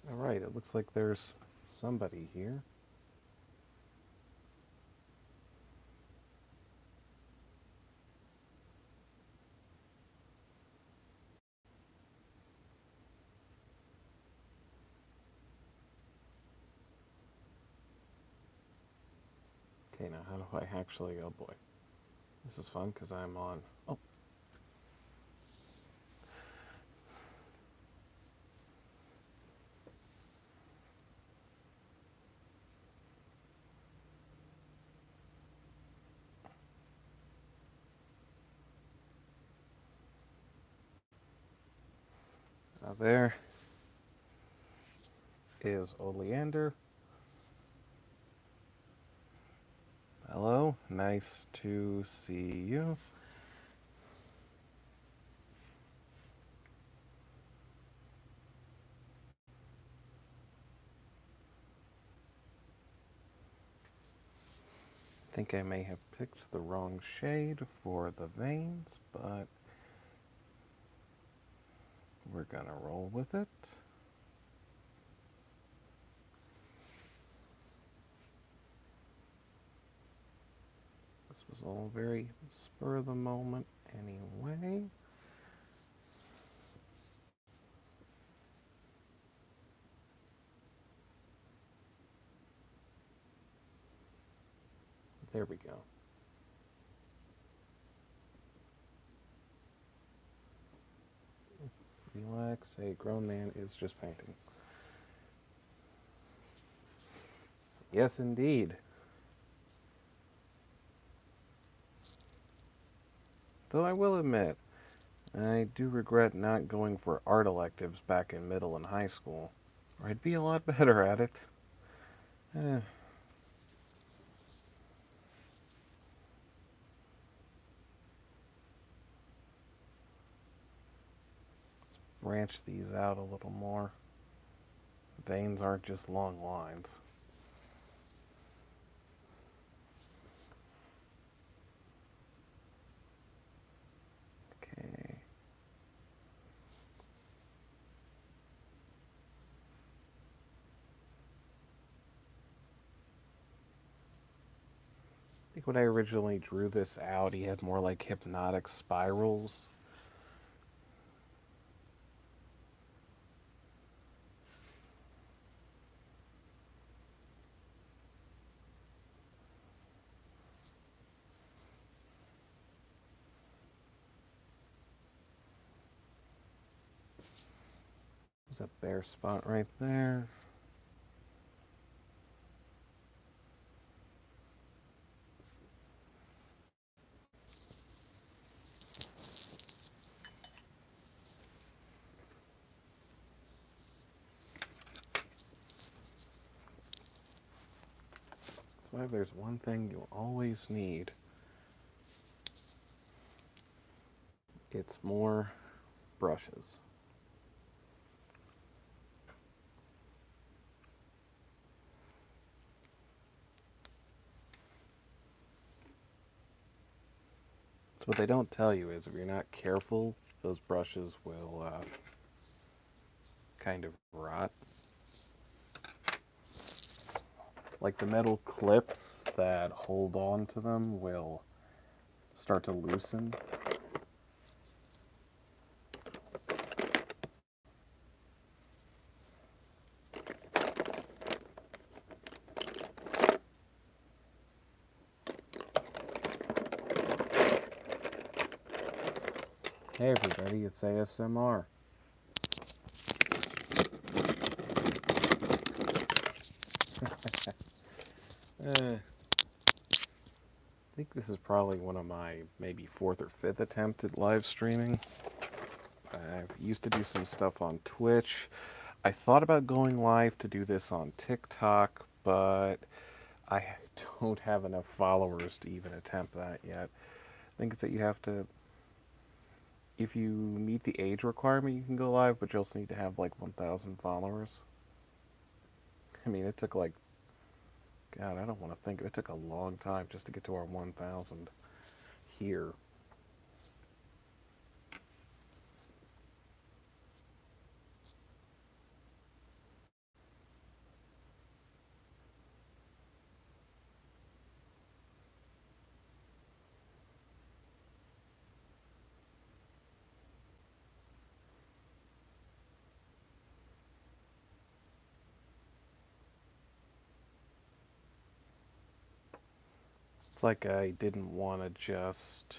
All right, it looks like there's somebody here. Okay, now how do I actually, oh boy. This is fun because I'm on, oh. Now there is Oleander. Hello, nice to see you. I think I may have picked the wrong shade for the veins, but we're gonna roll with it. This was all very spur of the moment anyway. There we go. Relax, a grown man is just painting. Yes, indeed. Though I will admit, I do regret not going for art electives back in middle and high school, or I'd be a lot better at it. Eh. Let's branch these out a little more. Veins aren't just long lines. Okay. I think when I originally drew this out, he had more like hypnotic spirals. There's a bare spot right there. So if there's one thing you always need, it's more brushes. So what they don't tell you is if you're not careful, those brushes will kind of rot. Like the metal clips that hold on to them will start to loosen. Hey everybody, it's ASMR. I think this is probably one of my maybe fourth or fifth attempt at live streaming. I used to do some stuff on Twitch. I thought about going live to do this on TikTok, but I don't have enough followers to even attempt that yet. I think it's that you have to, if you meet the age requirement, you can go live, but you also need to have like 1,000 followers. I mean, it took like God, I don't want to think. It took a long time just to get to our 1,000 here. It's like I didn't want to just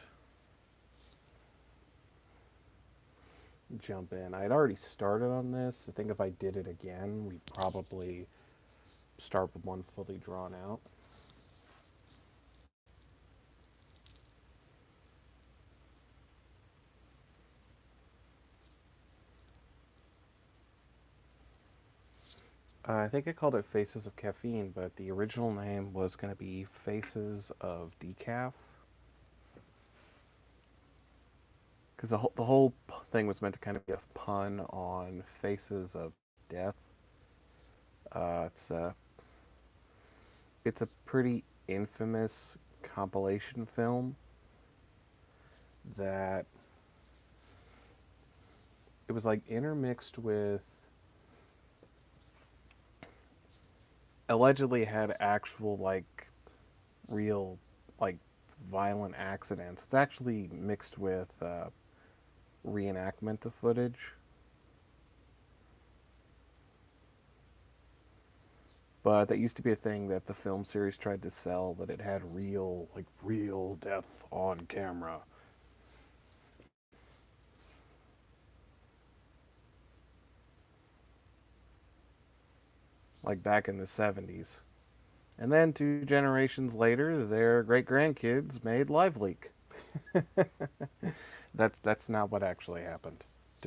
jump in. I had already started on this. I think if I did it again, we'd probably start with one fully drawn out. I think I called it Faces of Caffeine, but the original name was going to be Faces of Decaf. Because the whole thing was meant to kind of be a pun on Faces of Death. It's it's a pretty infamous compilation film that it was like intermixed with allegedly had actual like real like violent accidents. It's actually mixed with reenactment of footage. But that used to be a thing that the film series tried to sell, that it had real, like real death on camera. Like back in the 70s. And then 2 generations later, their great grandkids made Live Leak. That's not what actually happened.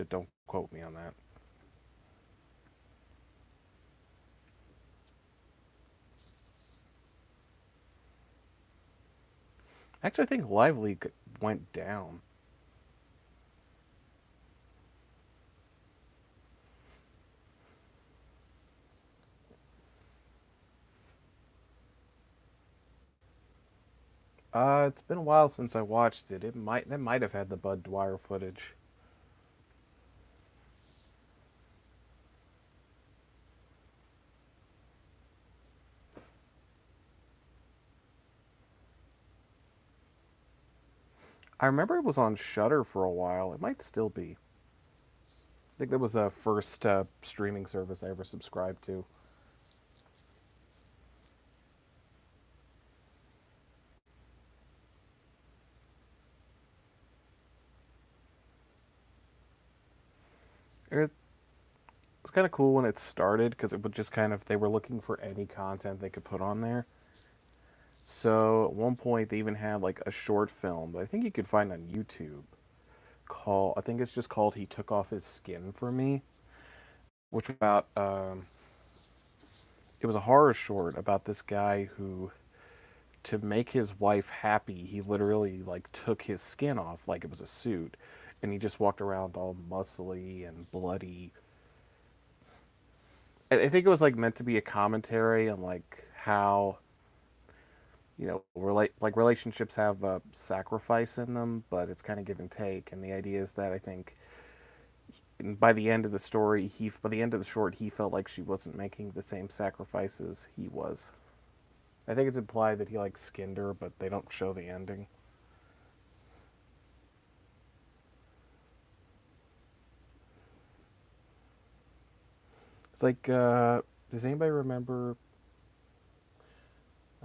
Don't quote me on that. Actually, I think Live Leak went down. It's been a while since I watched it. That might have had the Bud Dwyer footage. I remember it was on Shutter for a while. It might still be. I think that was the first streaming service I ever subscribed to. It was kind of cool when it started because it would just kind of they were looking for any content they could put on there. So at one point they even had like a short film that I think you could find on YouTube called I think it's just called "He Took Off His Skin for Me," which was about it was a horror short about this guy who to make his wife happy he literally like took his skin off like it was a suit and he just walked around all muscly and bloody. I think it was like meant to be a commentary on like how relationships have sacrifice in them, but it's kind of give and take. And the idea is that I think by the end of the story, by the end of the short, he felt like she wasn't making the same sacrifices he was. I think it's implied that he like skinned her, but they don't show the ending. It's like, does anybody remember?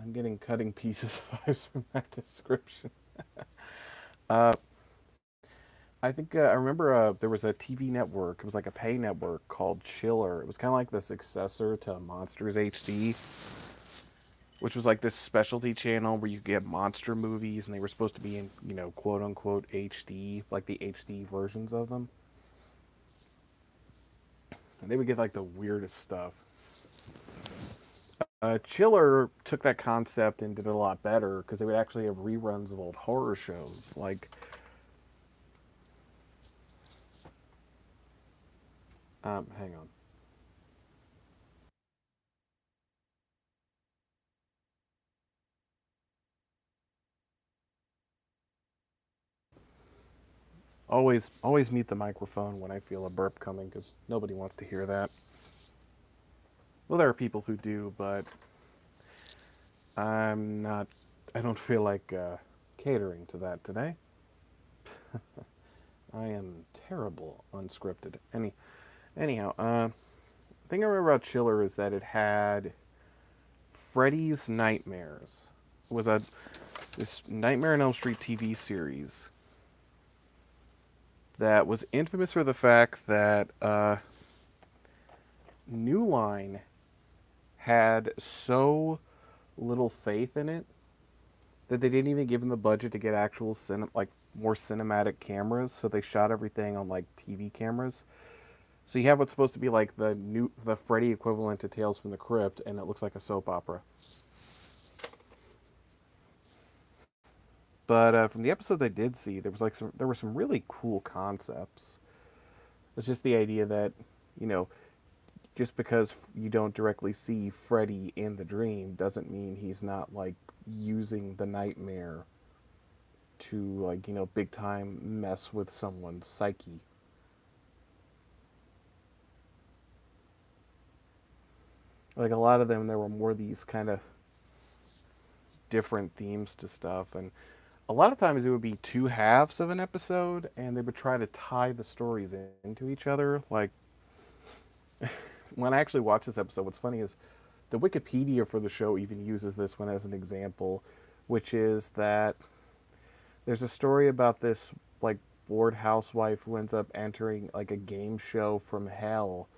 I'm getting cutting pieces of vibes from that description. Uh, I think I remember there was a TV network. It was like a pay network called Chiller. It was kind of like the successor to Monsters HD, which was like this specialty channel where you could get monster movies, and they were supposed to be in quote unquote HD, like the HD versions of them. And they would get like the weirdest stuff. Chiller took that concept and did it a lot better because they would actually have reruns of old horror shows. Like, hang on. always mute the microphone when I feel a burp coming because nobody wants to hear that. Well, there are people who do, but I'm not. I don't feel like catering to that today. I am terrible unscripted. Anyhow, the thing I remember about Chiller is that it had Freddy's Nightmares. It was this Nightmare on Elm Street TV series that was infamous for the fact that New Line had so little faith in it that they didn't even give them the budget to get actual more cinematic cameras, so they shot everything on like TV cameras. So you have what's supposed to be like the Freddy equivalent to Tales from the Crypt, and it looks like a soap opera. But from the episodes I did see, there were some really cool concepts. It's just the idea that, you know, just because you don't directly see Freddy in the dream doesn't mean he's not like using the nightmare to like, big time mess with someone's psyche. Like a lot of them, there were more these kind of different themes to stuff, and a lot of times it would be two halves of an episode, and they would try to tie the stories into each other. Like when I actually watched this episode, what's funny is the Wikipedia for the show even uses this one as an example, which is that there's a story about this like bored housewife who ends up entering like a game show from hell,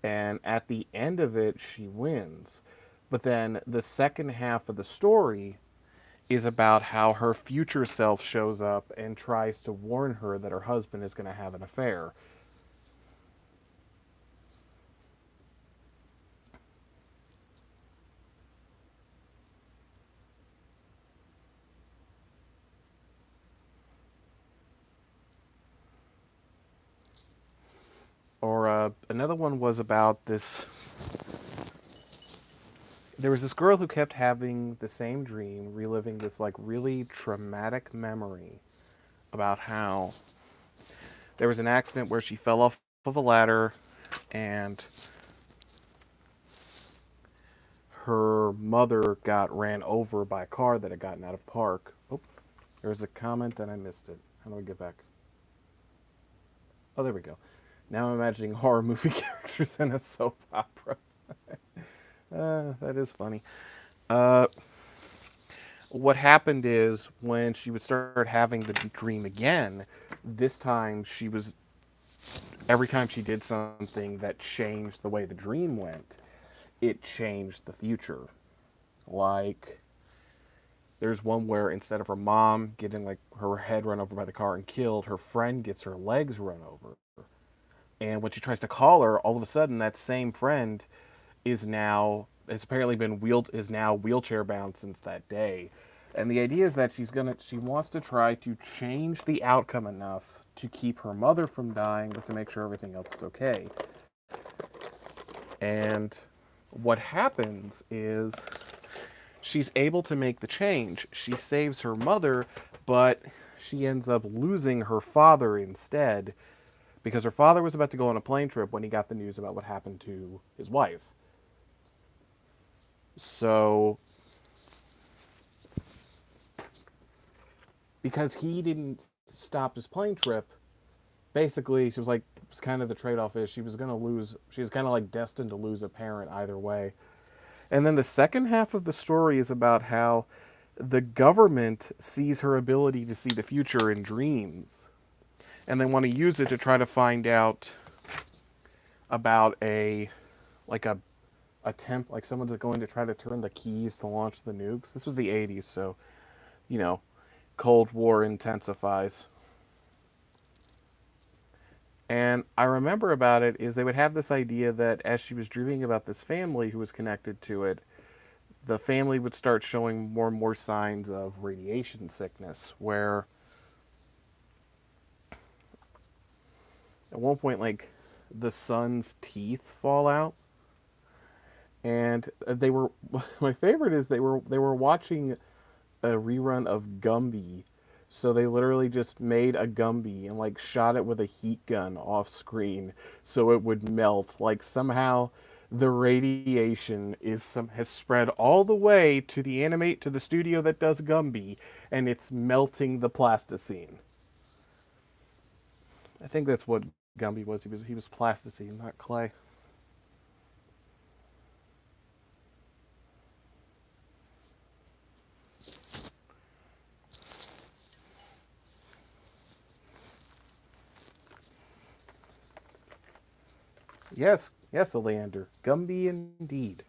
and at the end of it she wins. But then the second half of the story is about how her future self shows up and tries to warn her that her husband is going to have an affair. Or another one was about this. There was this girl who kept having the same dream, reliving this like really traumatic memory about how there was an accident where she fell off of a ladder and her mother got ran over by a car that had gotten out of park. Oh, there was a comment and I missed it. How do I get back? Oh, there we go. Now I'm imagining horror movie characters in a soap opera. That is funny. Uh, what happened is when she would start having the dream again, this time every time she did something that changed the way the dream went, it changed the future. Like, there's one where instead of her mom getting like her head run over by the car and killed, her friend gets her legs run over. And when she tries to call her, all of a sudden that same friend has apparently is now wheelchair bound since that day. And the idea is that she wants to try to change the outcome enough to keep her mother from dying, but to make sure everything else is okay. And what happens is she's able to make the change. She saves her mother, but she ends up losing her father instead, because her father was about to go on a plane trip when he got the news about what happened to his wife. So, because he didn't stop his plane trip, basically, she was like, it's kind of the trade-off is she was kind of like destined to lose a parent either way. And then the second half of the story is about how the government sees her ability to see the future in dreams, and they want to use it to try to find out about a attempt, like someone's going to try to turn the keys to launch the nukes. This was the 80s, so, Cold War intensifies. And I remember about it is they would have this idea that as she was dreaming about this family who was connected to it, the family would start showing more and more signs of radiation sickness, where at one point, like, the son's teeth fall out. And my favorite is they were watching a rerun of Gumby So they literally just made a Gumby and like shot it with a heat gun off screen so it would melt. Like somehow the radiation has spread all the way to the studio that does Gumby, and it's melting the plasticine. I think that's what Gumby was. He was plasticine, not clay. Yes, yes, Oleander. Gumby indeed.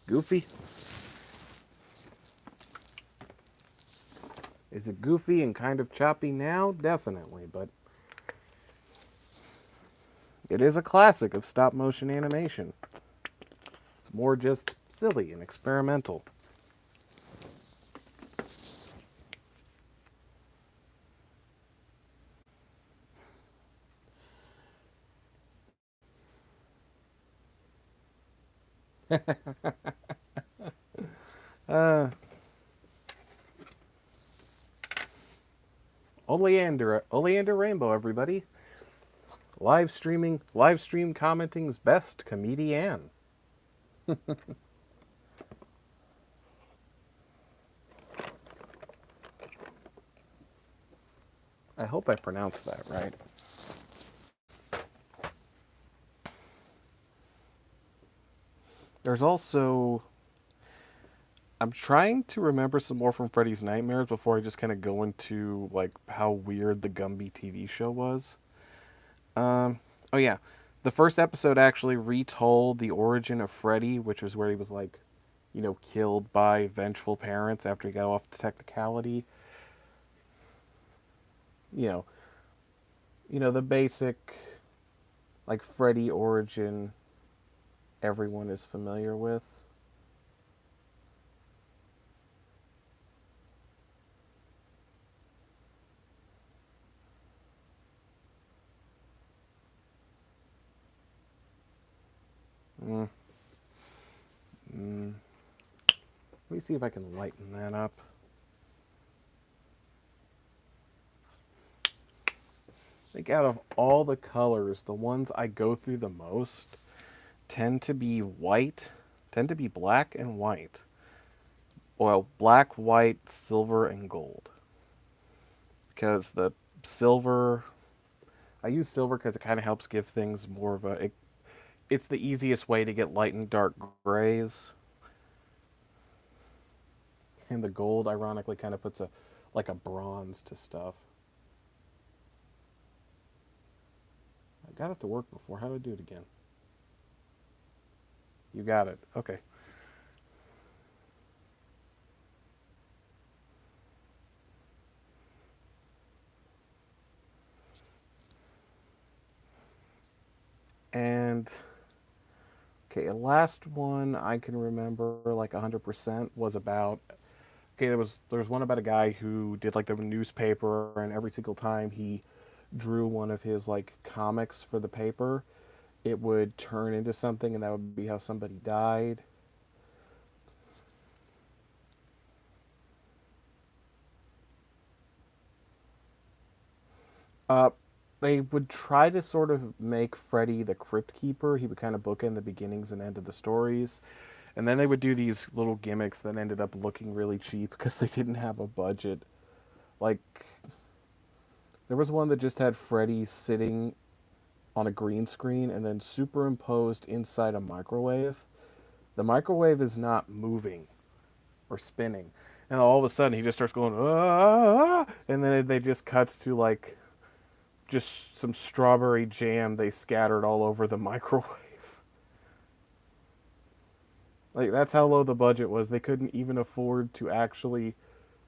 Goofy? Is it goofy and kind of choppy now? Definitely, but it is a classic of stop motion animation. It's more just silly and experimental. Uh, Oleander Rainbow, everybody. Live stream commenting's best comedian. I hope I pronounced that right. There's also, I'm trying to remember some more from Freddy's Nightmares before I just kind of go into like how weird the Gumby TV show was. Oh yeah, the first episode actually retold the origin of Freddy, which was where he was like, killed by vengeful parents after he got off the technicality. You know, the basic like Freddy origin everyone is familiar with. Mm, mm. Let me see if I can lighten that up. I think out of all the colors, the ones I go through the most tend to be white, tend to be black and white. Well, black, white, silver, and gold. Because the silver, I use silver because it kind of helps give things more of it's the easiest way to get light and dark grays. And the gold, ironically, kind of puts like a bronze to stuff. I got it to work before. How do I do it again? You got it. Okay. And okay, last one I can remember like 100% was about. Okay, there was one about a guy who did like the newspaper, and every single time he drew one of his like comics for the paper, it would turn into something, and that would be how somebody died. Uh, they would try to sort of make Freddy the Crypt Keeper. He would kind of bookend the beginnings and end of the stories. And then they would do these little gimmicks that ended up looking really cheap because they didn't have a budget. Like, there was one that just had Freddy sitting on a green screen and then superimposed inside a microwave. The microwave is not moving or spinning. And all of a sudden he just starts going, ah, and then they just cuts to like just some strawberry jam they scattered all over the microwave. Like that's how low the budget was. They couldn't even afford to actually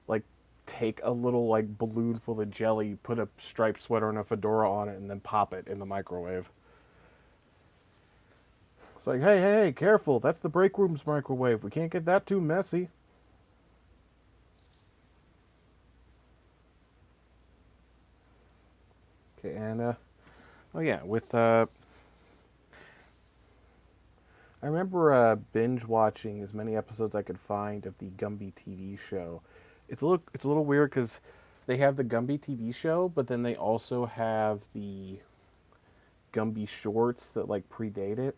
like take a little like balloon full of jelly, put a striped sweater and a fedora on it, and then pop it in the microwave. It's like, hey, hey, hey, careful! That's the break room's microwave. We can't get that too messy. Okay, and oh yeah, with I remember binge watching as many episodes I could find of the Gumby TV show. It's a little weird because they have the Gumby TV show, but then they also have the Gumby shorts that like predate it,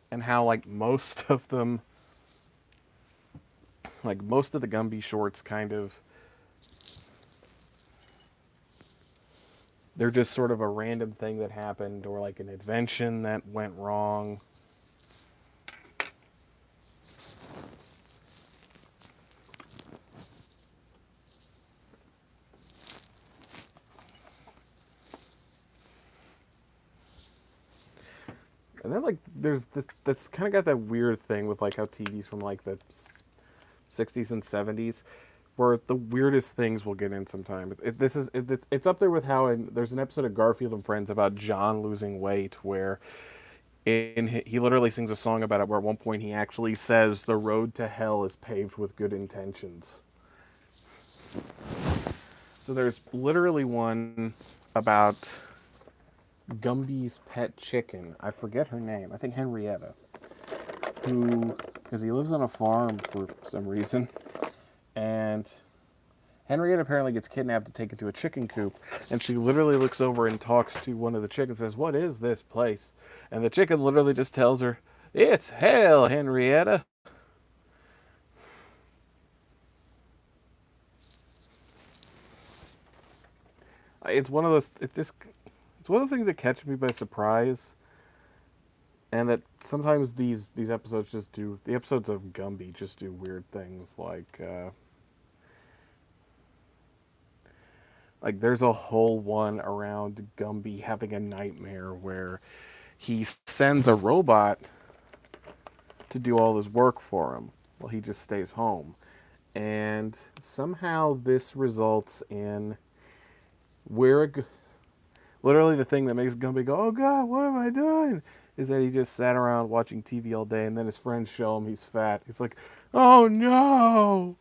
and how like most of them, like most of the Gumby shorts, kind of they're just sort of a random thing that happened or like an invention that went wrong. And then like there's this that's kind of got that weird thing with like how TV's from like the 60s and 70s where the weirdest things we'll get in sometime. It's up there with how there's an episode of Garfield and Friends about John losing weight where he literally sings a song about it where at one point he actually says the road to hell is paved with good intentions. So there's literally one about Gumby's pet chicken. I forget her name. I think Henrietta. Who, because he lives on a farm for some reason, and Henrietta apparently gets kidnapped to take into a chicken coop, and she literally looks over and talks to one of the chickens and says, "What is this place?" And the chicken literally just tells her, "It's hell, Henrietta." It's one of those. It's one of the things that catch me by surprise, and that sometimes these episodes just do. The episodes of Gumby just do weird things like there's a whole one around Gumby having a nightmare where he sends a robot to do all his work for him while he just stays home. And somehow this results in where literally the thing that makes Gumby go, "Oh God, what have I done?" is that he just sat around watching TV all day, and then his friends show him he's fat. He's like, "Oh no!"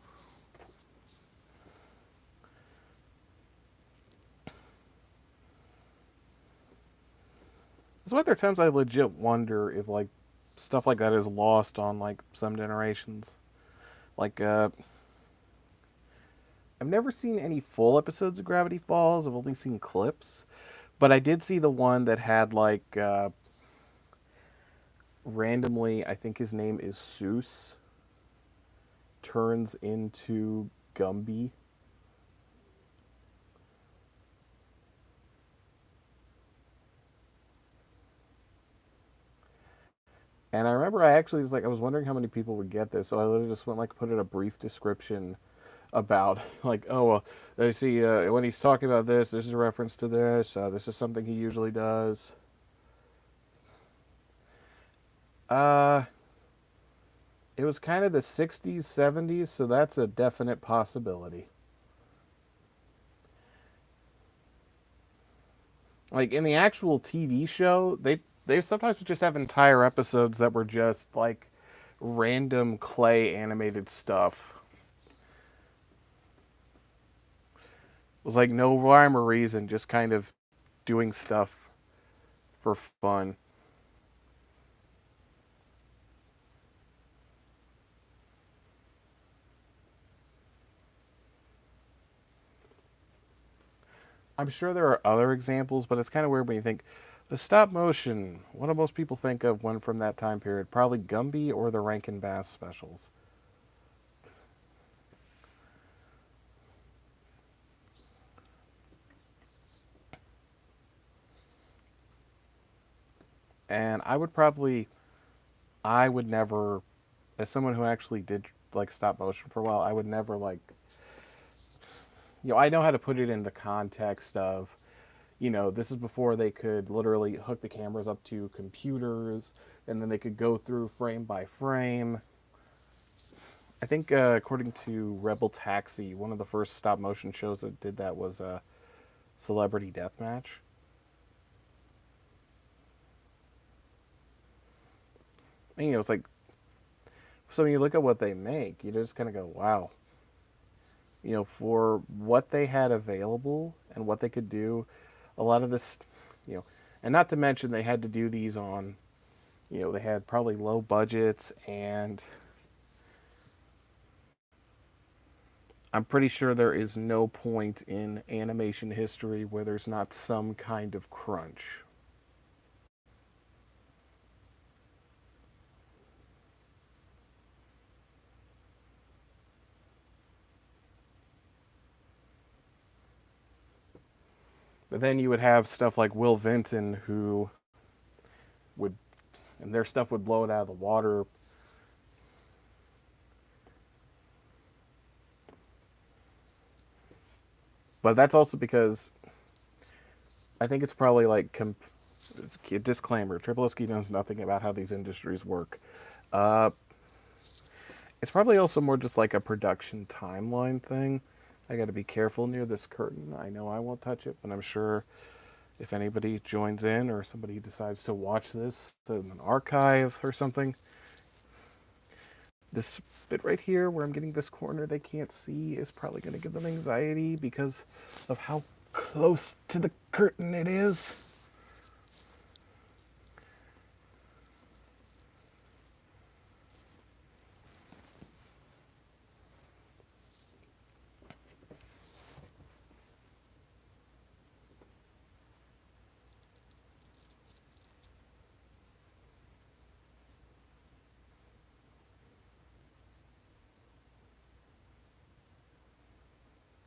That's why there are times I legit wonder if like stuff like that is lost on like some generations. Like I've never seen any full episodes of Gravity Falls. I've only seen clips, but I did see the one that had like randomly, I think his name is Seuss, turns into Gumby. And I remember I actually was like, I was wondering how many people would get this, so I literally just went like put in a brief description about like, oh well, I see when he's talking about this, this is a reference to this. This is something he usually does. Uh, it was kind of the '60s, '70s, so that's a definite possibility. Like in the actual TV show, they sometimes would just have entire episodes that were just like random clay animated stuff. It was like no rhyme or reason, just kind of doing stuff for fun. I'm sure there are other examples, but it's kind of weird when you think the stop motion. What do most people think of one from that time period? Probably Gumby or the Rankin Bass specials. And I would never, as someone who actually did like stop motion for a while, I would never like, I know how to put it in the context of, this is before they could literally hook the cameras up to computers and then they could go through frame by frame. I think, according to Rebel Taxi, one of the first stop motion shows that did that was Celebrity Deathmatch. And, it's like, so when you look at what they make, you just kind of go, wow. for what they had available and what they could do, a lot of this, you know, and not to mention they had to do these on, they had probably low budgets, and I'm pretty sure there is no point in animation history where there's not some kind of crunch. But then you would have stuff like Will Vinton who would, and their stuff would blow it out of the water. But that's also because I think it's probably like a disclaimer: Treyblowski knows nothing about how these industries work. Uh, it's probably also more just like a production timeline thing. I got to be careful near this curtain. I know I won't touch it, but I'm sure if anybody joins in or somebody decides to watch this in an archive or something, this bit right here where I'm getting this corner they can't see is probably going to give them anxiety because of how close to the curtain it is.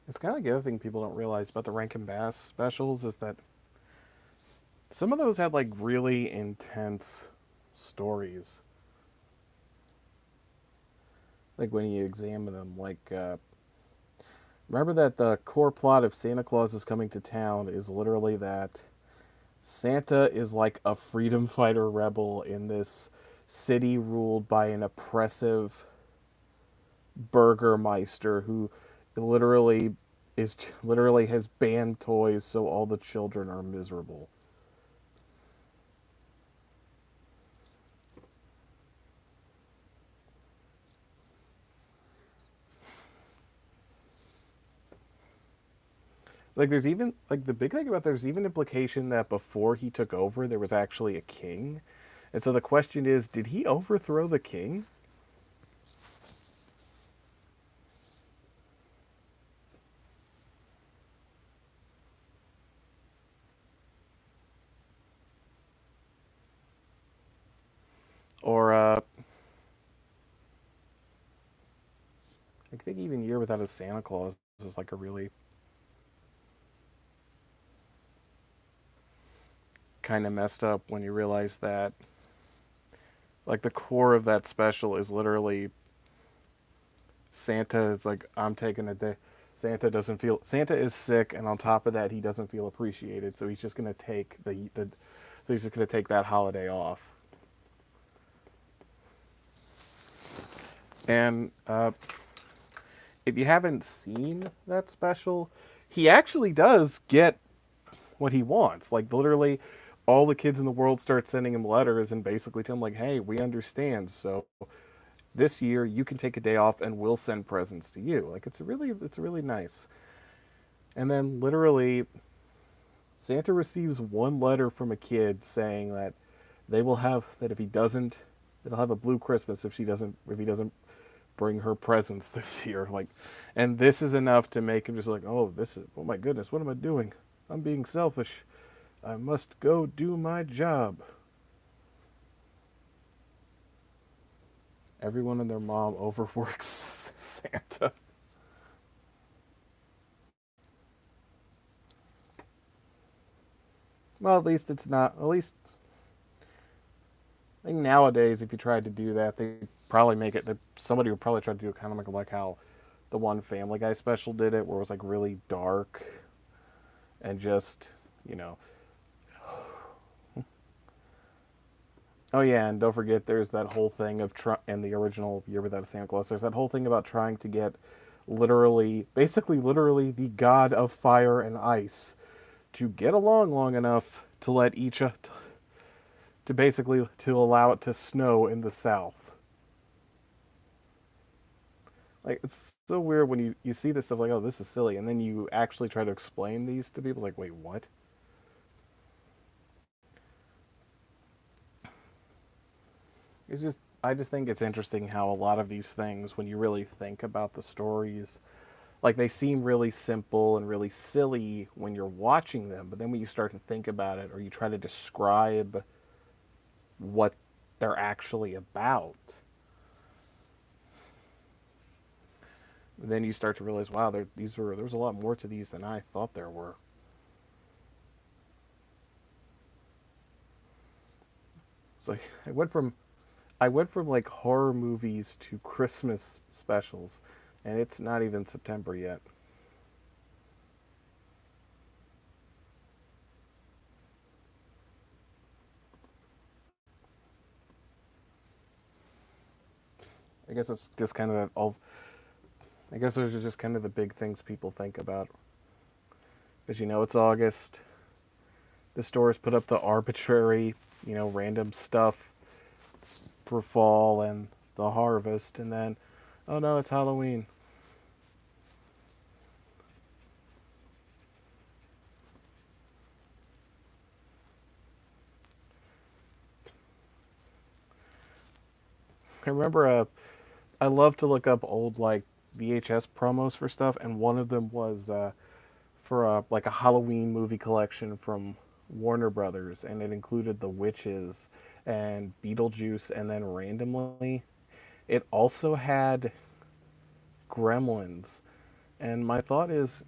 It's kind of like the other thing people don't realize about the Rankin Bass specials is that some of those had like really intense stories. Like when you examine them, remember that the core plot of Santa Claus is Coming to Town is literally that Santa is like a freedom fighter rebel in this city ruled by an oppressive burgermeister who literally literally has banned toys so all the children are miserable. Like there's even like the big thing about there's even implication that before he took over there was actually a king. And so the question is, did he overthrow the king? Or I think even Year Without a Santa Claus is like a really kind of messed up when you realize that like the core of that special is literally Santa is like, I'm taking a day. Santa is sick, and on top of that, he doesn't feel appreciated. So he's just gonna take he's just gonna take that holiday off. And if you haven't seen that special, he actually does get what he wants. Like literally, all the kids in the world start sending him letters and basically tell him like, "Hey, we understand. So this year you can take a day off, and we'll send presents to you." Like it's really nice. And then literally, Santa receives one letter from a kid saying that they will have that if he doesn't, it'll have a blue Christmas if he doesn't bring her presents this year. Like, and this is enough to make him just like, oh my goodness, what am I doing? I'm being selfish. I must go do my job. Everyone and their mom overworks Santa. Well, at least it's not. At least I think nowadays, if you tried to do that, they probably make it. Somebody would probably try to do it kind of like how the one Family Guy special did it, where it was like really dark and just you know. Oh yeah, and don't forget, there's that whole thing of in the original Year Without a Santa Claus. There's that whole thing about trying to get literally, the god of fire and ice to get along long enough to let to basically to allow it to snow in the south. Like, it's so weird when you see this stuff like, oh, this is silly, and then you actually try to explain these to people. It's like, wait, what? It's just, I just think it's interesting how a lot of these things, when you really think about the stories, like they seem really simple and really silly when you're watching them, but then when you start to think about it or you try to describe what they're actually about, then you start to realize, wow, there was a lot more to these than I thought there were. It's like I went from like horror movies to Christmas specials, and it's not even September yet. I guess it's just kind of all. I guess those are just kind of the big things people think about. Because it's August. The stores put up the arbitrary, random stuff for fall and the harvest, and then, oh no, it's Halloween. I remember I love to look up old like VHS promos for stuff, and one of them was for like a Halloween movie collection from Warner Brothers, and it included The Witches and Beetlejuice, and then randomly it also had Gremlins. And my thought is,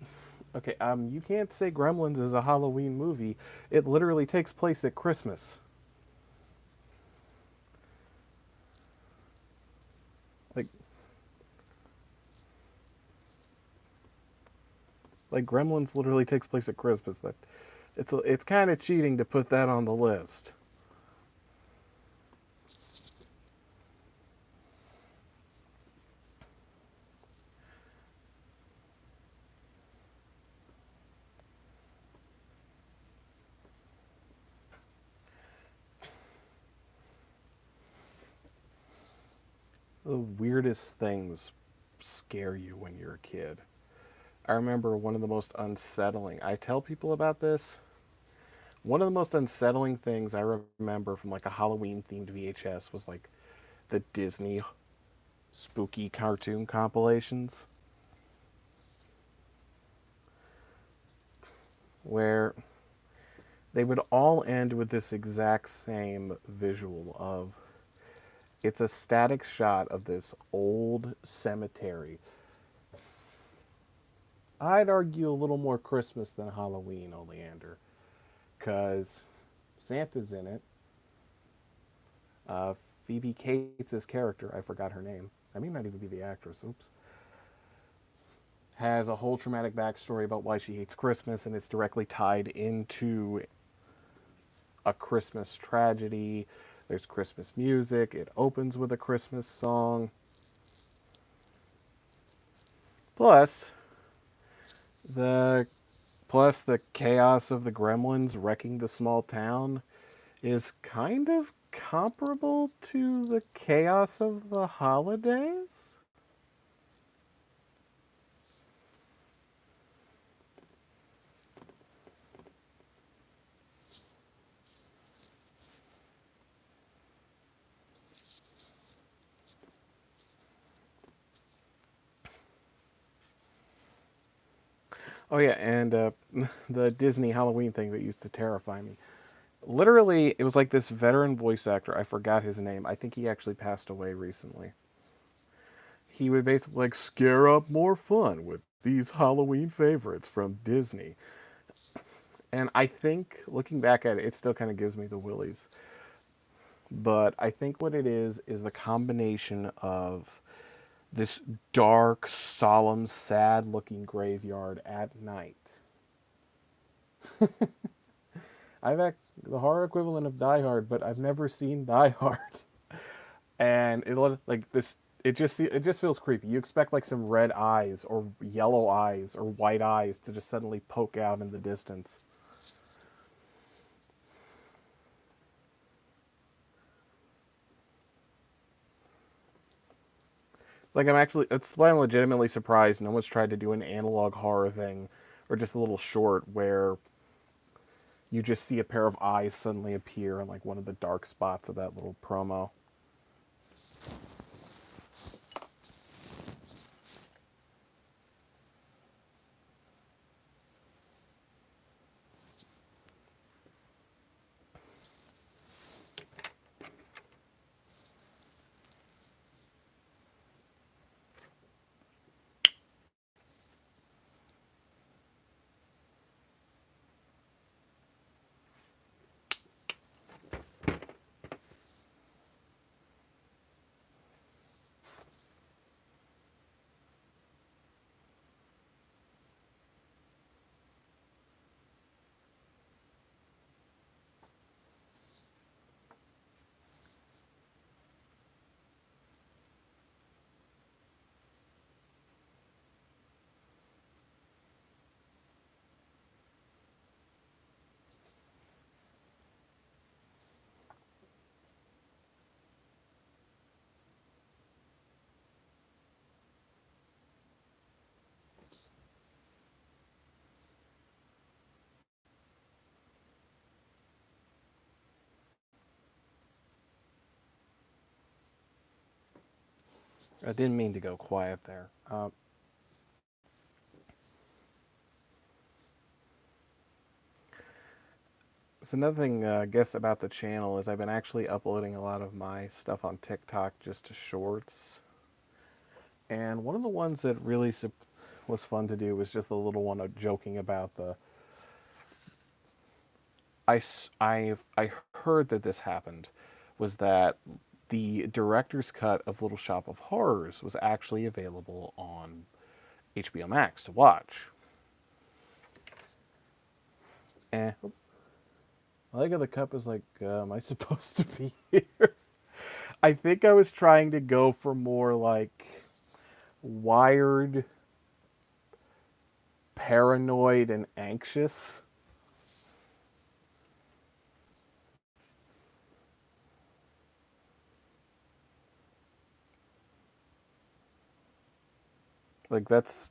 okay, you can't say Gremlins is a Halloween movie. It literally takes place at Christmas. Like, Gremlins literally takes place at Christmas. That it's kind of cheating to put that on the list. The weirdest things scare you when you're a kid. I remember one of the most unsettling. I tell people about this. One of the most unsettling things I remember from like a Halloween themed VHS was like the Disney spooky cartoon compilations where they would all end with this exact same visual of it's a static shot of this old cemetery. I'd argue a little more Christmas than Halloween, Oleander, because Santa's in it. Uh, Phoebe Cates' character, I forgot her name. I may not even be the actress. Oops. Has a whole traumatic backstory about why she hates Christmas, and it's directly tied into a Christmas tragedy. There's Christmas music. It opens with a Christmas song. Plus, the the chaos of the gremlins wrecking the small town is kind of comparable to the chaos of the holidays. Oh yeah, and the Disney Halloween thing that used to terrify me. Literally, it was like this veteran voice actor. I forgot his name. I think he actually passed away recently. He would basically like scare up more fun with these Halloween favorites from Disney. And I think looking back at it, it still kind of gives me the willies. But I think what it is the combination of this dark, solemn, sad looking graveyard at night. The horror equivalent of Die Hard, but I've never seen Die Hard. And like this it just feels creepy. You expect like some red eyes or yellow eyes or white eyes to just suddenly poke out in the distance. Like I'm actually, it's why I'm legitimately surprised no one's tried to do an analog horror thing, or just a little short where you just see a pair of eyes suddenly appear in like one of the dark spots of that little promo. I didn't mean to go quiet there. So another thing, I guess, about the channel is I've been actually uploading a lot of my stuff on TikTok just to shorts. And one of the ones that really was fun to do was just the little one of joking about the. I heard that this happened, was that the director's cut of Little Shop of Horrors was actually available on HBO Max to watch. And I like how the cup is like, am I supposed to be here? I think I was trying to go for more like wired, paranoid, and anxious. Like that's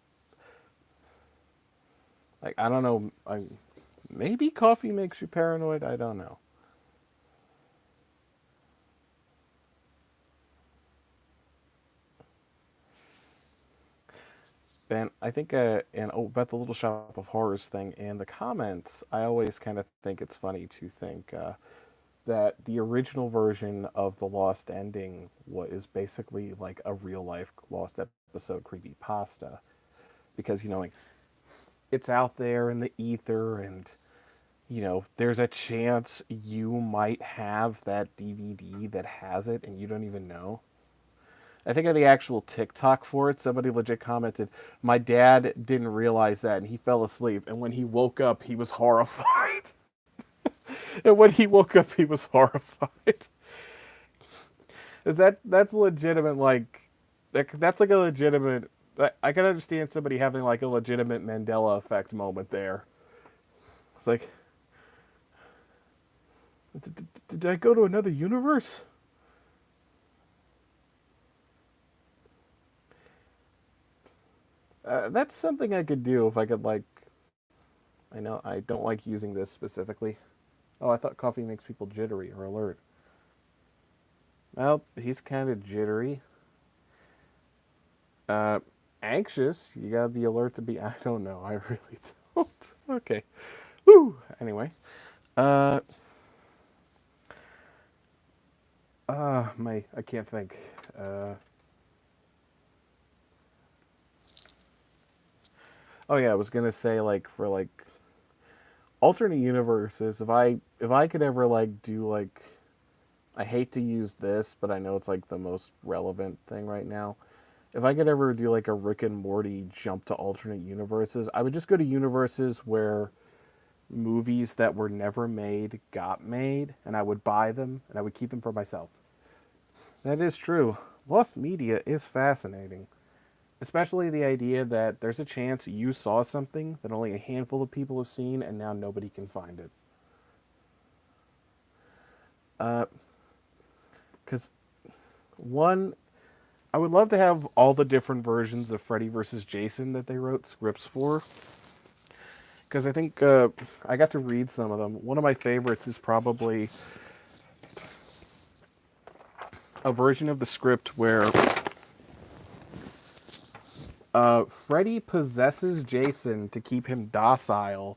like I don't know. Maybe coffee makes you paranoid. I don't know. And I think, and oh, about the Little Shop of Horrors thing in the comments, I always kind of think it's funny to think that the original version of the Lost ending is basically like a real life Lost episode creepy pasta because like it's out there in the ether and there's a chance you might have that DVD that has it and you don't even know. I think on the actual TikTok for it, somebody legit commented, "My dad didn't realize that, and he fell asleep. And when he woke up, he was horrified." And when he woke up, he was horrified. Is that's legitimate? That's like a legitimate. I can understand somebody having like a legitimate Mandela effect moment there. It's like, did I go to another universe? That's something I could do if I could like. I know I don't like using this specifically. Oh, I thought coffee makes people jittery or alert. Well, he's kind of jittery. Uh, Anxious. You gotta be alert to be. I don't know. I really don't. Okay. Woo. Anyway. Uh. I can't think. Oh yeah, I was gonna say like for like alternate universes. If I could ever like do like, I hate to use this, but I know it's like the most relevant thing right now. If I could ever do like a Rick and Morty jump to alternate universes, I would just go to universes where movies that were never made got made, and I would buy them and I would keep them for myself. That is true. Lost media is fascinating, especially the idea that there's a chance you saw something that only a handful of people have seen, and now nobody can find it. Because one, I would love to have all the different versions of Freddy versus Jason that they wrote scripts for. Because I think I got to read some of them. One of my favorites is probably a version of the script where Freddy possesses Jason to keep him docile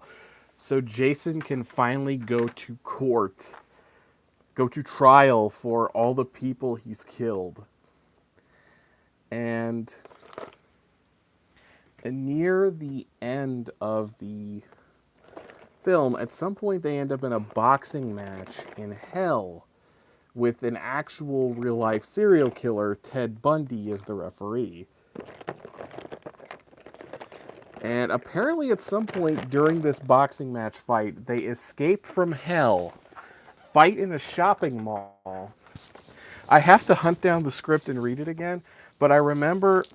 so Jason can finally go to court, go to trial for all the people he's killed. And near the end of the film, at some point they end up in a boxing match in hell with an actual real-life serial killer, Ted Bundy, as the referee. And apparently at some point during this boxing match fight, they escape from hell, fight in a shopping mall. I have to hunt down the script and read it again, but I remember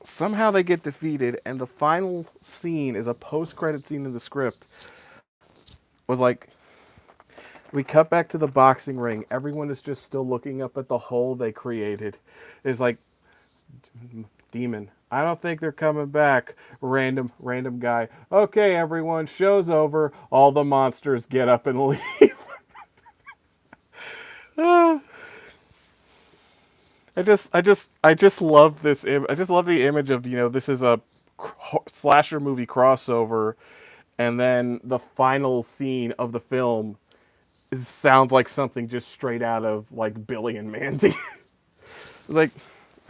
somehow they get defeated, and the final scene is a post-credit scene in the script. Was like, we cut back to the boxing ring. Everyone is just still looking up at the hole they created. It's like, demon, I don't think they're coming back. Random guy. Okay, everyone, show's over. All the monsters get up and leave. I just love this. I just love the image of, this is a slasher movie crossover, and then the final scene of the film sounds like something just straight out of like Billy and Mandy. It's like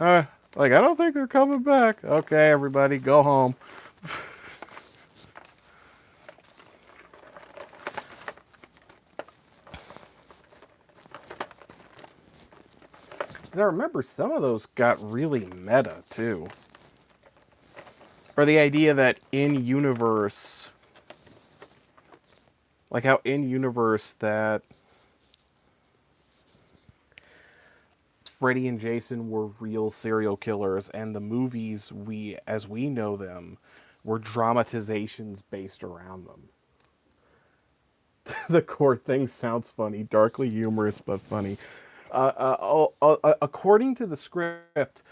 I don't think they're coming back. Okay, everybody, go home. I remember some of those got really meta, too. Or the idea that in-universe... Like how in-universe that... Freddy and Jason were real serial killers, and the movies, as we know them, were dramatizations based around them. The core thing sounds funny. Darkly humorous, but funny. According to the script,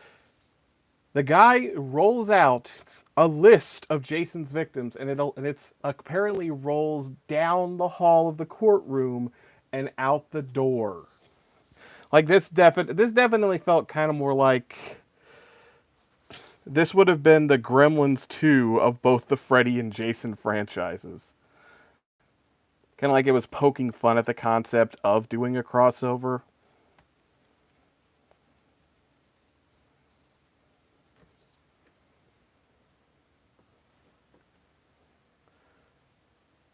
the guy rolls out a list of Jason's victims, and it's apparently rolls down the hall of the courtroom and out the door. Like this definitely felt kind of more like this would have been the Gremlins 2 of both the Freddy and Jason franchises. Kind of like it was poking fun at the concept of doing a crossover.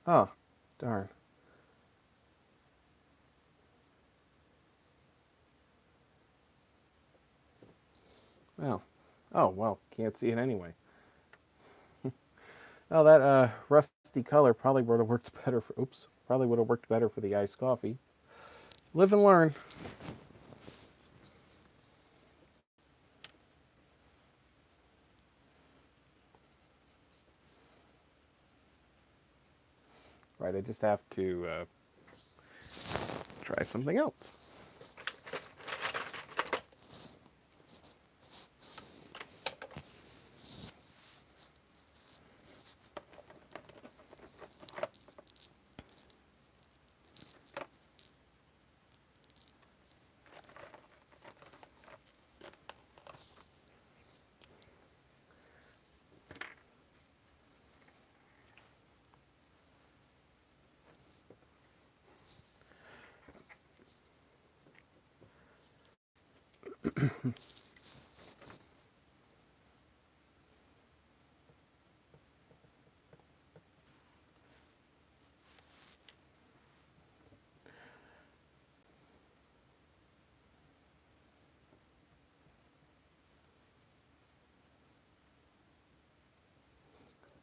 Oh, darn. Well, oh, well, can't see it anyway. Oh, that rusty color probably would have worked better for, probably would have worked better for the iced coffee. Live and learn. Right, I just have to try something else.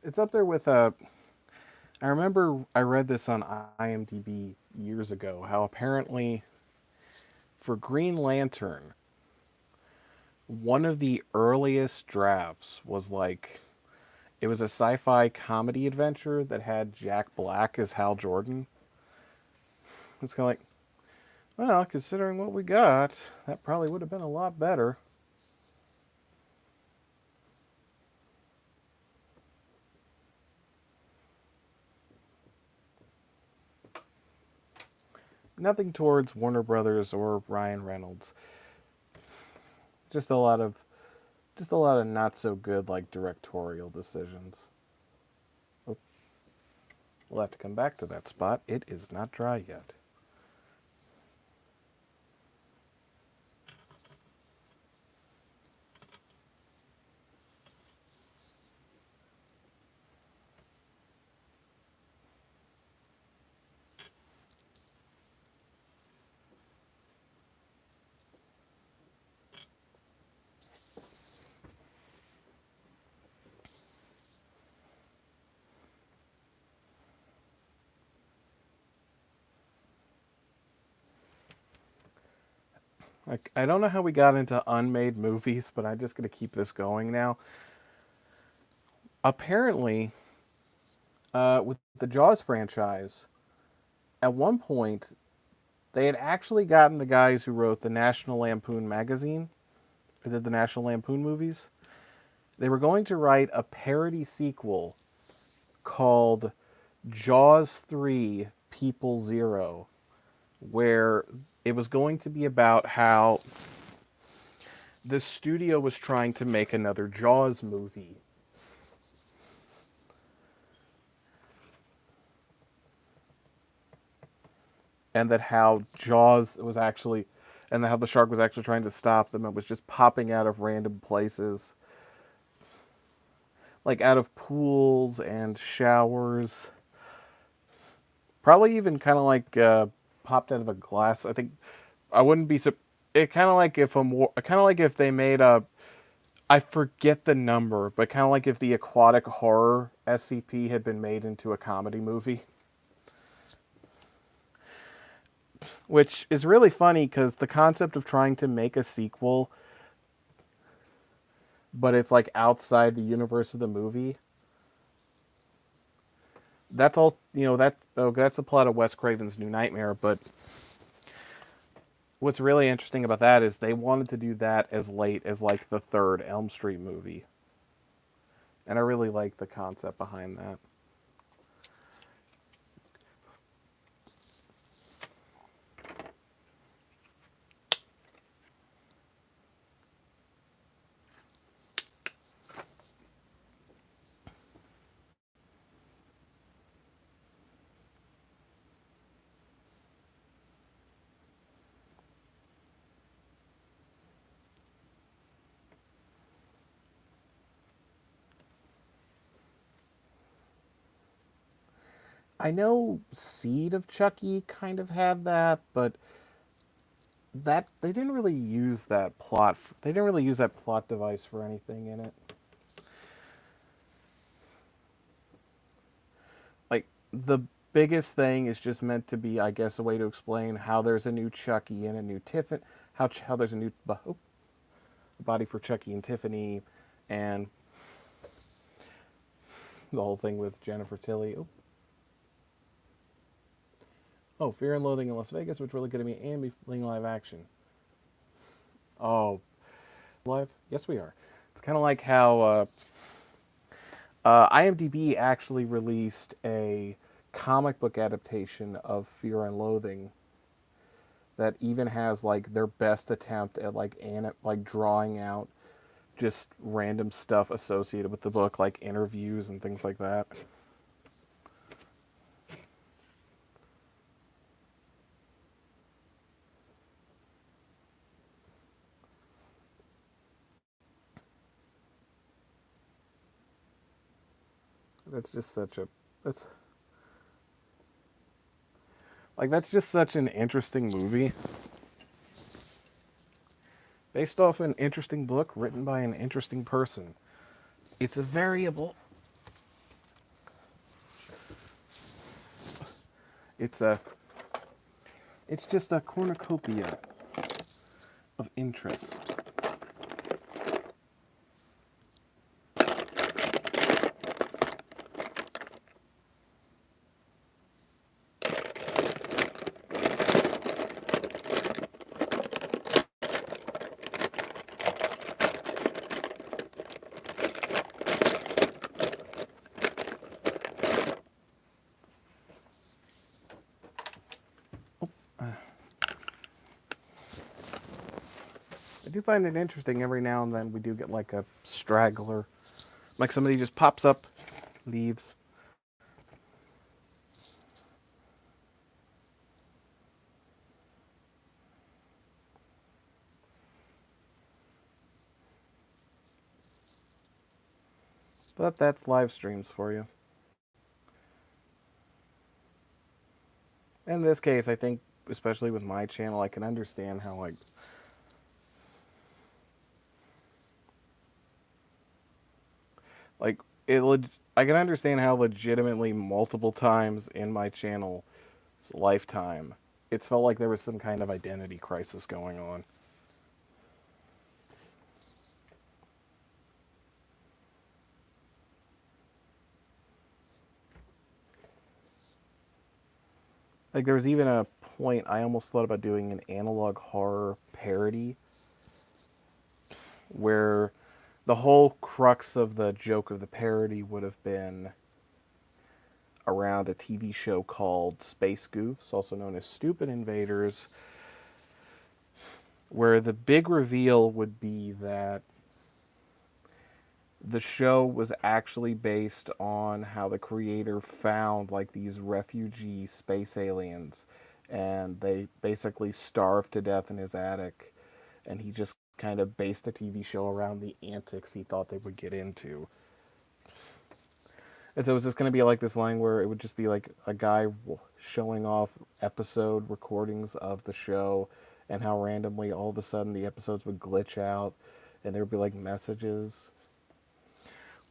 It's up there with I remember I read this on IMDb years ago, how apparently for Green Lantern, one of the earliest drafts was like, it was a sci-fi comedy adventure that had Jack Black as Hal Jordan. It's kind of like, Well, considering what we got, that probably would have been a lot better. Nothing towards Warner Brothers or Ryan Reynolds. Just a lot of not so good like directorial decisions. Oh, we'll have to come back to that spot. It is not dry yet. Like, I don't know how we got into unmade movies, but I'm just going to keep this going now. Apparently, with the Jaws franchise, at one point, they had actually gotten the guys who wrote the National Lampoon magazine, who did the National Lampoon movies. They were going to write a parody sequel called Jaws 3 People Zero, where it was going to be about how the studio was trying to make another Jaws movie. And that how Jaws was actually, and how the shark was actually trying to stop them. It was just popping out of random places, like out of pools and showers. Probably even kind of like popped out of a glass. I think I wouldn't be. It kind of like if kind of like if they made a. I forget the number, but kind of like if the aquatic horror SCP had been made into a comedy movie. Which is really funny because the concept of trying to make a sequel, but it's like outside the universe of the movie. That's all, that's the plot of Wes Craven's New Nightmare, but what's really interesting about that is they wanted to do that as late as like the third Elm Street movie. And I really like the concept behind that. I know Seed of Chucky kind of had that, but that they didn't really use that plot. They didn't really use that plot device for anything in it. Like the biggest thing is just meant to be, I guess, a way to explain how there's a new Chucky and a new Tiffany. How there's a new body for Chucky and Tiffany, and the whole thing with Jennifer Tilly. Oh, Fear and Loathing in Las Vegas, which we're looking at me and be playing live action. Oh, live? Yes, we are. It's kind of like how IMDb actually released a comic book adaptation of Fear and Loathing that even has like their best attempt at like drawing out just random stuff associated with the book, like interviews and things like that. That's just such a that's that's just such an interesting movie. Based off an interesting book written by an interesting person. It's a variable. It's a it's just a cornucopia of interest. do find it interesting every now and then we do get like a straggler. Like somebody just pops up, leaves. But that's live streams for you. In this case, I think, especially with my channel, I can understand how, like it. I can understand how legitimately multiple times in my channel's lifetime, it's felt like there was some kind of identity crisis going on. Like there was even a point I almost thought about doing an analog horror parody where the whole crux of the joke of the parody would have been around a TV show called Space Goofs, also known as Stupid Invaders, where the big reveal would be that the show was actually based on how the creator found like these refugee space aliens, and they basically starved to death in his attic, and he just kind of based a TV show around the antics he thought they would get into. And so it was just going to be like this line where it would just be like a guy showing off episode recordings of the show, and how randomly all of a sudden the episodes would glitch out and there would be like messages.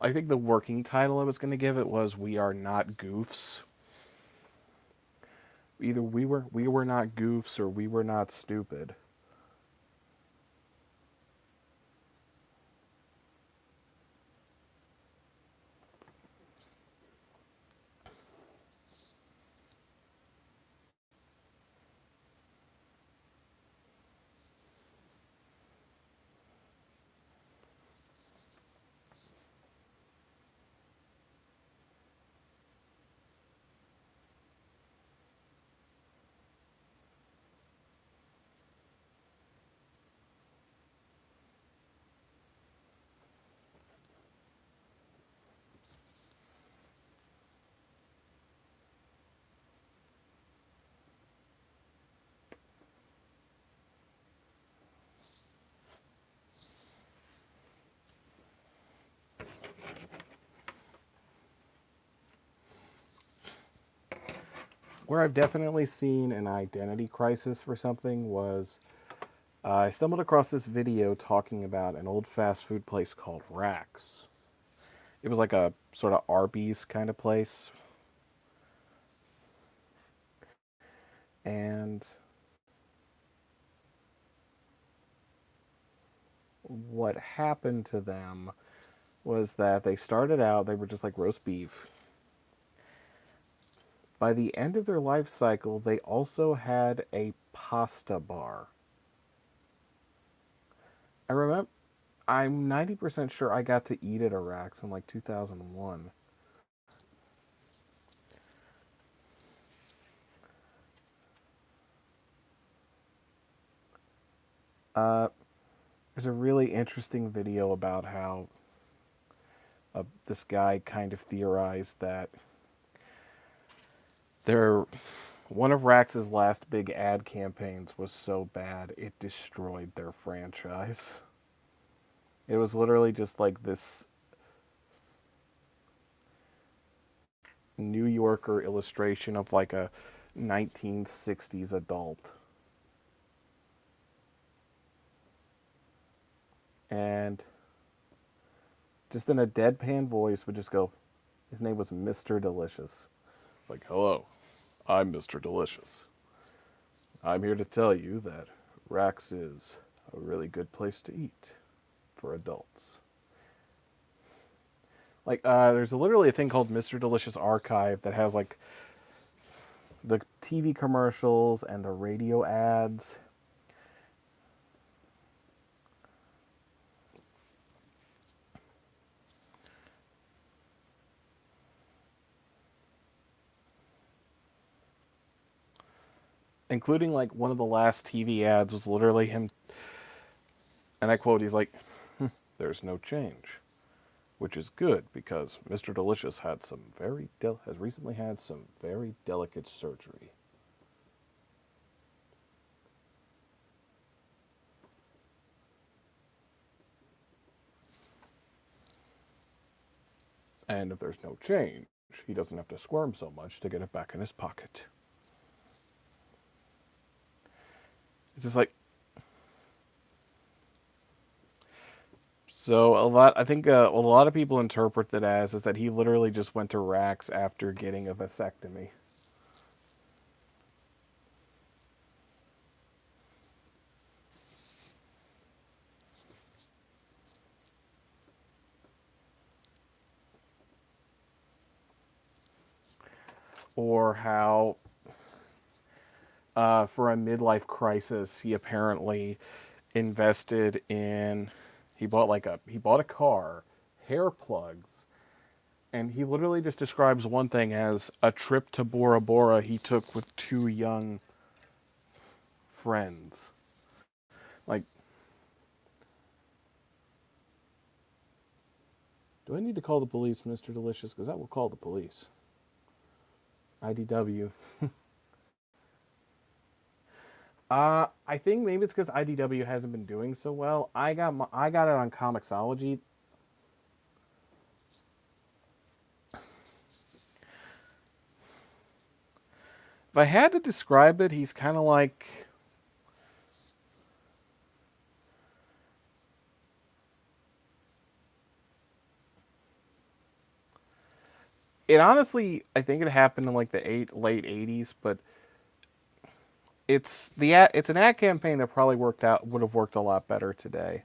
I think the working title I was going to give it was "We Are Not Goofs." Either we were not goofs or we were not stupid. Where I've definitely seen an identity crisis for something was I stumbled across this video talking about an old fast food place called Rax. It was like a sort of Arby's kind of place. And what happened to them was that they started out, they were just like roast beef. By the end of their life cycle, they also had a pasta bar. I remember, I'm 90% sure I got to eat at a Rax in like 2001. Uh, there's a really interesting video about how this guy kind of theorized that their one of Rax's last big ad campaigns was so bad it destroyed their franchise. It was literally just like this New Yorker illustration of like a 1960s adult. And just in a deadpan voice would just go, his name was Mr. Delicious. Like, hello, I'm Mr. Delicious. I'm here to tell you that Rax is a really good place to eat for adults. Like, there's literally a thing called Mr. Delicious Archive that has like the TV commercials and the radio ads. Including like one of the last TV ads was literally him And I quote, he's like, there's no change, which is good because Mr. Delicious has recently had some very delicate surgery. And if there's no change, he doesn't have to squirm so much to get it back in his pocket. It's just like, so I think a lot of people interpret that as is that he literally just went to Rax after getting a vasectomy. Or how, for a midlife crisis, he apparently invested in, he bought a car, hair plugs, and he literally just describes one thing as a trip to Bora Bora he took with two young friends. Like, do I need to call the police, Mr. Delicious? Because I will call the police. IDW. I think maybe it's because IDW hasn't been doing so well. I got it on Comixology. If I had to describe it, he's kind of like, it honestly, I think it happened in like the late '80s, but it's an ad campaign that probably would have worked a lot better today.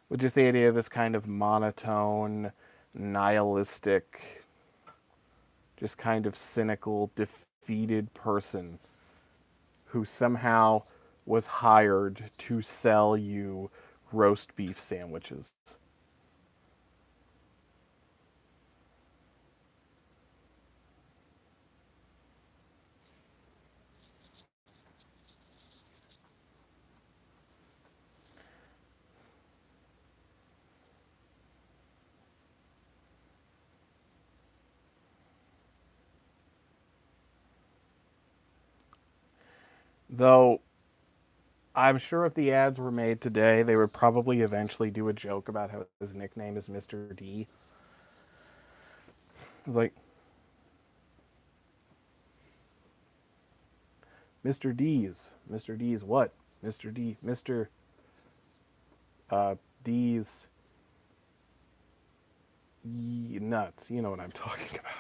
With just the idea of this kind of monotone, nihilistic, just kind of cynical, defeated person who somehow was hired to sell you roast beef sandwiches. Though I'm sure if the ads were made today, they would probably eventually do a joke about how his nickname is Mr. D. It's like, Mr. D's. Mr. D's what? Mr. D. Mr. D's nuts. You know what I'm talking about.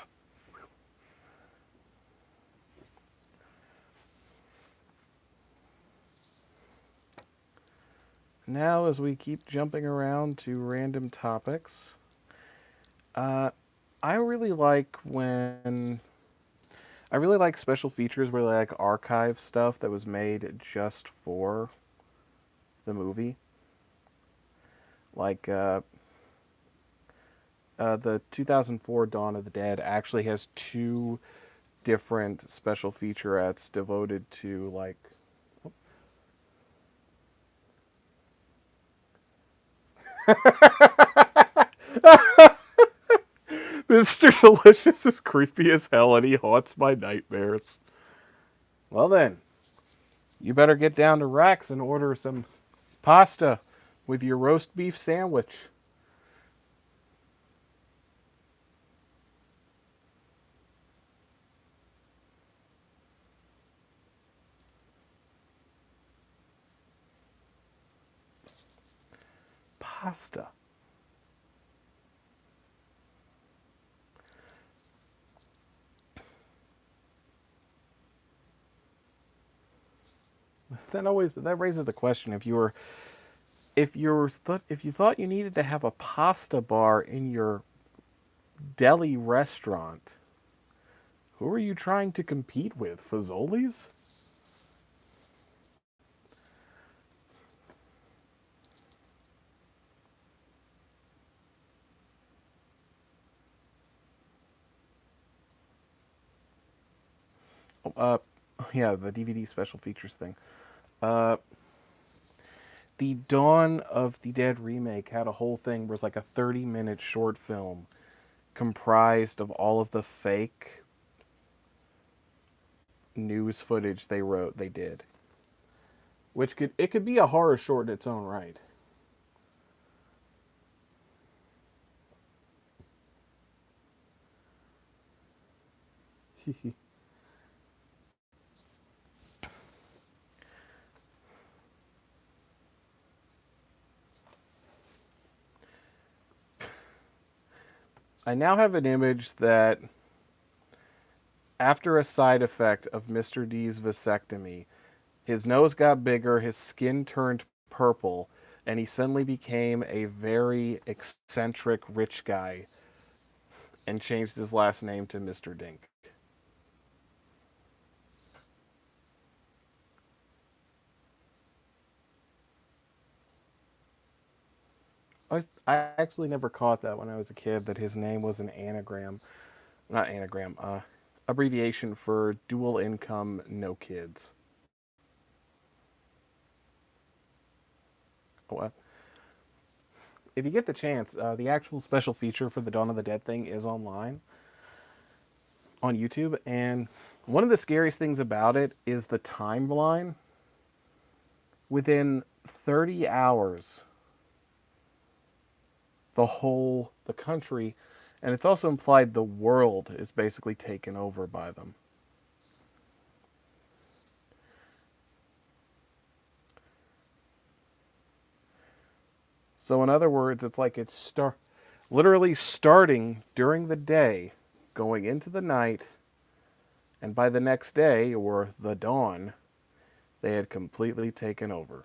Now, as we keep jumping around to random topics, uh, I really like when I really like special features where they like archive stuff that was made just for the movie. Like the 2004 Dawn of the Dead actually has two different special featurettes devoted to like. Mr. Delicious is creepy as hell and he haunts my nightmares. Well then, you better get down to Rax and order some pasta with your roast beef sandwich. Pasta. That raises the question: if you thought you needed to have a pasta bar in your deli restaurant, who are you trying to compete with? Fazoli's? Oh, yeah, the DVD special features thing. Uh, the Dawn of the Dead remake had a whole thing where it was like a 30-minute short film comprised of all of the fake news footage they did, which could be a horror short in its own right. I now have an image that after a side effect of Mr. D's vasectomy, his nose got bigger, his skin turned purple, and he suddenly became a very eccentric rich guy and changed his last name to Mr. Dink. I actually never caught that when I was a kid, that his name was an anagram, not anagram, abbreviation for dual income, no kids. What? If you get the chance, the actual special feature for the Dawn of the Dead thing is online on YouTube, and one of the scariest things about it is the timeline. Within 30 hours, the country, and it's also implied the world is basically taken over by them. So in other words, it's like literally starting during the day, going into the night, and by the next day or the dawn, they had completely taken over.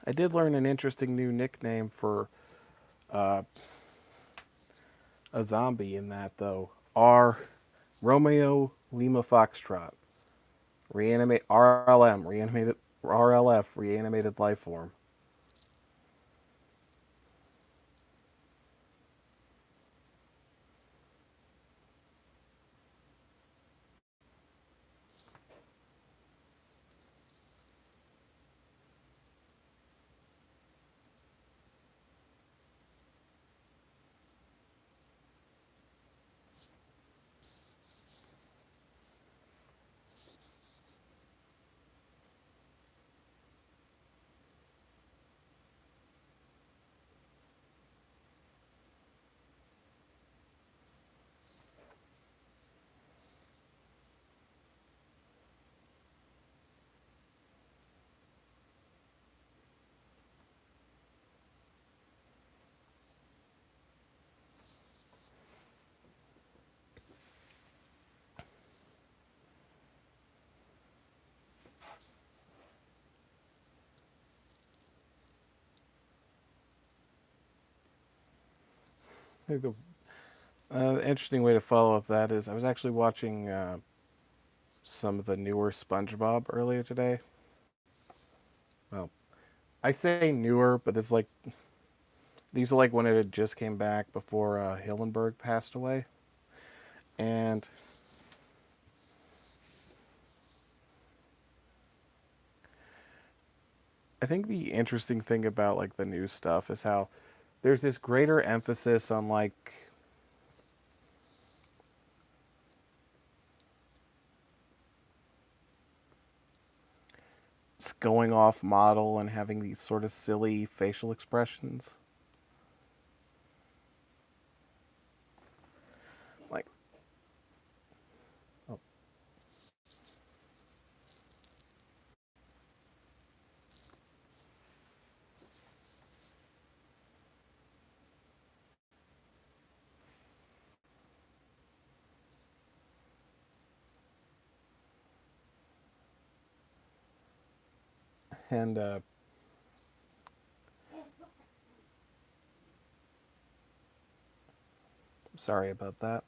I did learn an interesting new nickname for uh, a zombie in that, though. Romeo Lima Foxtrot. Reanimate RLM, reanimated RLF, reanimated life form. The interesting way to follow up that is I was actually watching some of the newer SpongeBob earlier today. Well, I say newer, but this is like these are like when it had just came back before Hillenberg passed away, and I think the interesting thing about like the new stuff is how there's this greater emphasis on like going off model and having these sort of silly facial expressions. Like, oh, and Sorry about that.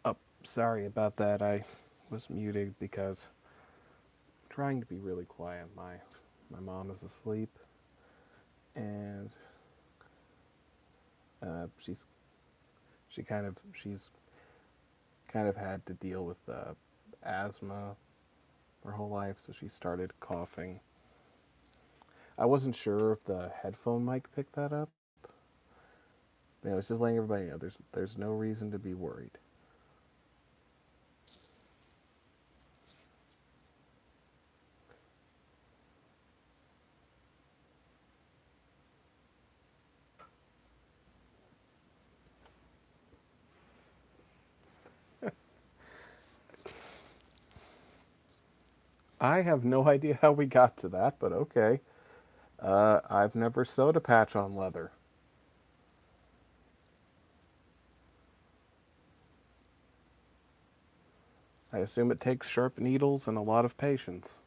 Oh, sorry about that. I was muted because I'm trying to be really quiet. My mom is asleep, and she's she's kind of had to deal with asthma her whole life, so she started coughing. I wasn't sure if the headphone mic picked that up. But, it's just letting everybody know there's no reason to be worried. I have no idea how we got to that, but okay. I've never sewed a patch on leather. I assume it takes sharp needles and a lot of patience.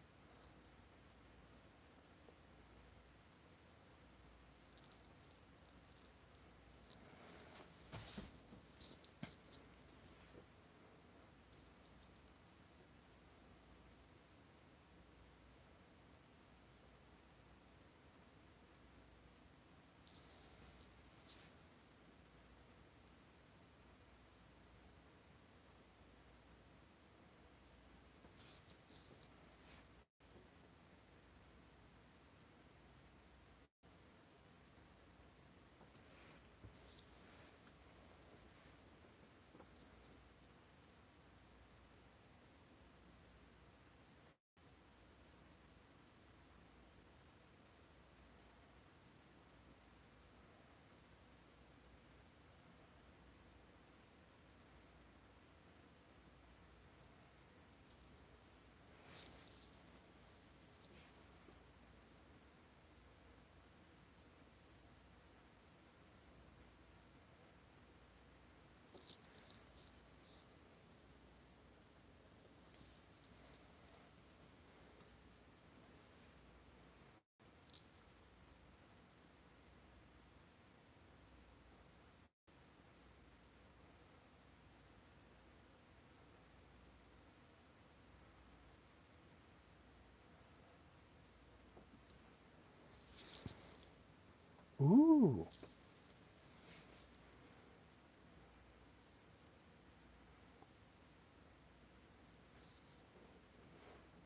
Ooh.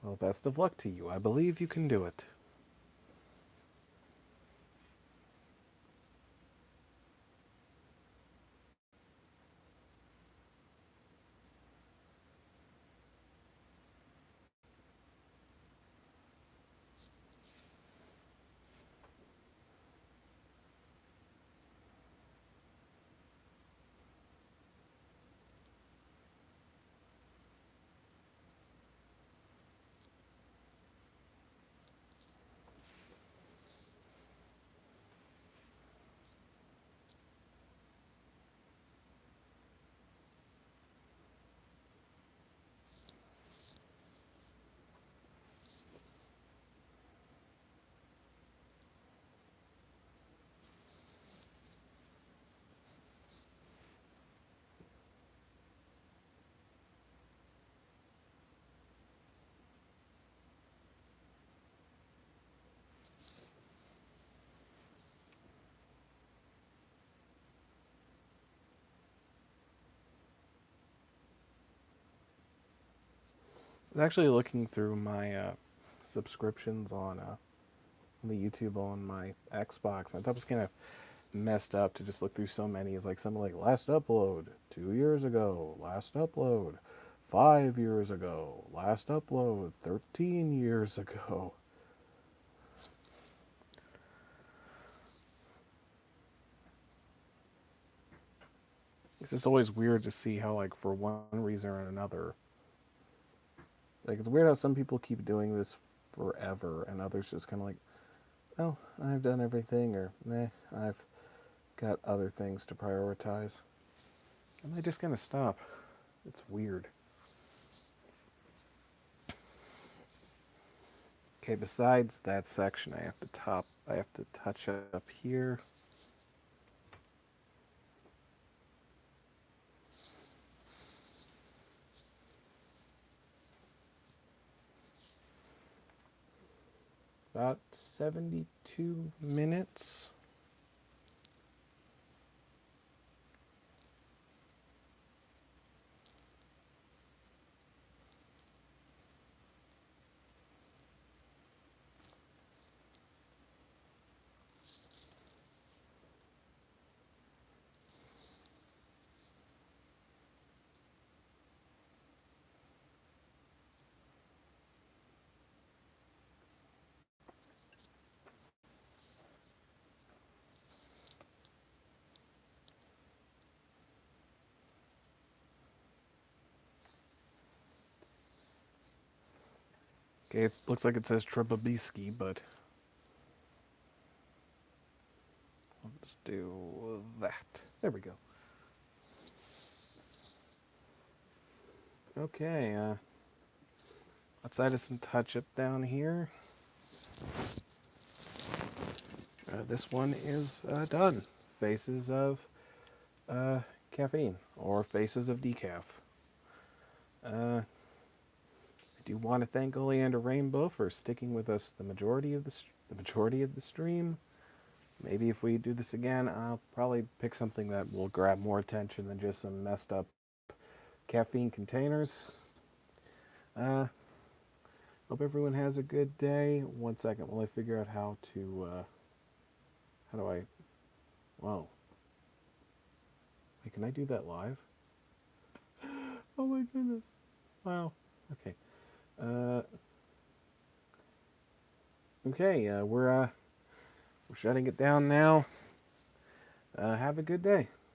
Well, best of luck to you. I believe you can do it. was actually looking through my subscriptions on the YouTube on my Xbox. I thought it was kind of messed up to just look through so many. It's like something like last upload 2 years ago, last upload 5 years ago, last upload 13 years ago. It's just always weird to see how, like, for one reason or another, like, it's weird how some people keep doing this forever and others just kind of like, oh, I've done everything, or nah, I've got other things to prioritize. And they just kind of stop. It's weird. Okay, besides that section, I have to touch up here. About 72 minutes. Okay, it looks like it says Treyblowski, but let's do that. There we go. Okay, outside of some touch-up down here, this one is done. Faces of caffeine, or faces of decaf. I do want to thank Oleander Rainbow for sticking with us the majority of the stream. Maybe if we do this again, I'll probably pick something that will grab more attention than just some messed up caffeine containers. Hope everyone has a good day. 1 second while I figure out how do I, whoa. Wait, can I do that live? Oh my goodness. Wow. Okay. Okay, we're shutting it down now. Have a good day.